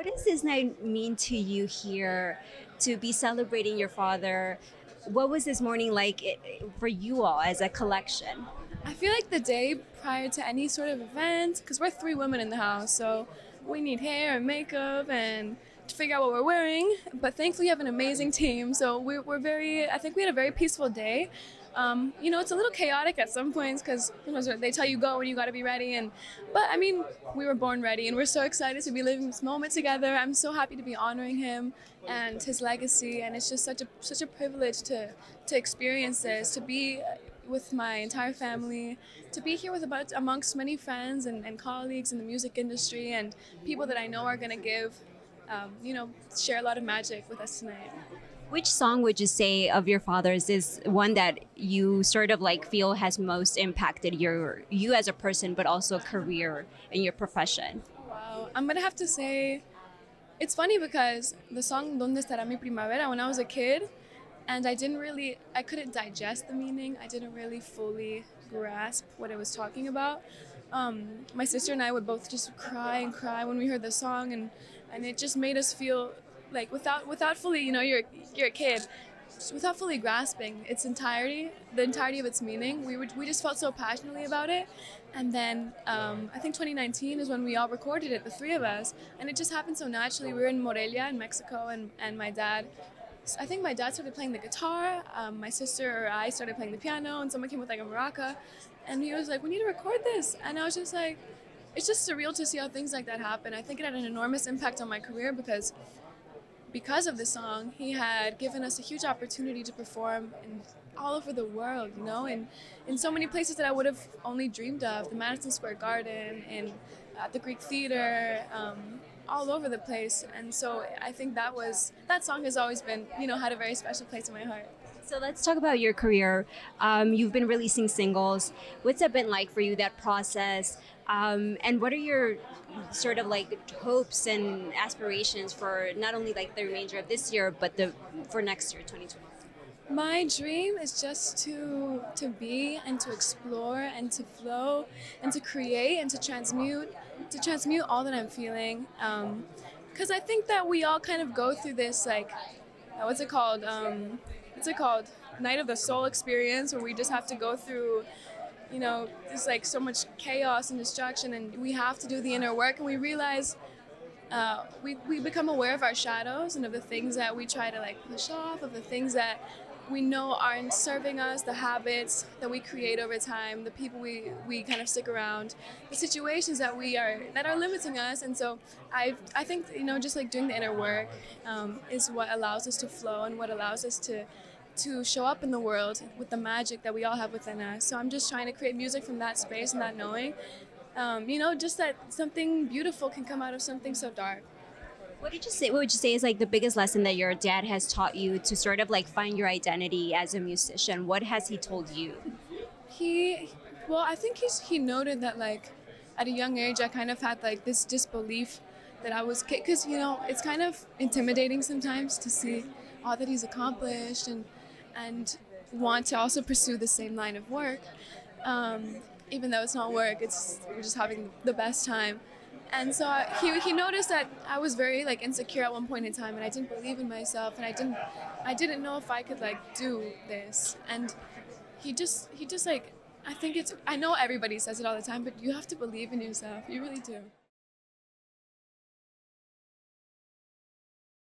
What does this night mean to you here to be celebrating your father? What was this morning like for you all as a collection? I feel like the day prior to any sort of event, because we're three women in the house, so we need hair and makeup and to figure out what we're wearing. But thankfully, we have an amazing team, so we're very. I think we had a very peaceful day. It's a little chaotic at some points because they tell you go and you got to be ready. But I mean, we were born ready, and we're so excited to be living this moment together. I'm so happy to be honoring him and his legacy, and it's just such a privilege to experience this, to be with my entire family, to be here with amongst many friends and colleagues in the music industry and people that I know are going to share a lot of magic with us tonight. Which song would you say of your father's is one that you sort of like feel has most impacted you as a person, but also career in your profession? Wow, I'm gonna have to say, it's funny because the song "Donde estará mi primavera" when I was a kid, and I couldn't digest the meaning. I didn't really fully grasp what it was talking about. My sister and I would both just cry and cry when we heard the song, and it just made us feel like without fully, you're a kid, without fully grasping the entirety of its meaning. We just felt so passionately about it, and then I think 2019 is when we all recorded it, the three of us, and it just happened so naturally. We were in Morelia in Mexico, and I think my dad started playing the guitar, my sister or I started playing the piano, and someone came with like a maraca, and he was like, "We need to record this," and I was just like, it's just surreal to see how things like that happen. I think it had an enormous impact on my career because of the song, he had given us a huge opportunity to perform all over the world, and in so many places that I would have only dreamed of, the Madison Square Garden, and at the Greek Theater, all over the place. And so I think that song has always been, had a very special place in my heart. So let's talk about your career. You've been releasing singles. What's that been like for you, that process? And what are your sort of like hopes and aspirations for not only like the remainder of this year, but for next year, 2020? My dream is just to be and to explore and to flow and to create and to transmute all that I'm feeling. Because I think that we all kind of go through this like, what's it called? What's it called? Night of the Soul experience, where we just have to go through, there's like so much chaos and distraction, and we have to do the inner work, and we realize we become aware of our shadows and of the things that we try to like push off, of the things that we know aren't serving us, the habits that we create over time, the people we kind of stick around, the situations that are limiting us. And so I think just like doing the inner work is what allows us to flow and what allows us to show up in the world with the magic that we all have within us. So I'm just trying to create music from that space and that knowing, just that something beautiful can come out of something so dark. What would you say is like the biggest lesson that your dad has taught you to sort of like find your identity as a musician? What has he told you? I think he noted that like at a young age I kind of had like this disbelief that I was, because it's kind of intimidating sometimes to see all that he's accomplished and want to also pursue the same line of work, even though it's not work, we're just having the best time. And so he noticed that I was very like insecure at one point in time, and I didn't believe in myself, and I didn't know if I could like do this. And he just like, I know everybody says it all the time, but you have to believe in yourself. You really do.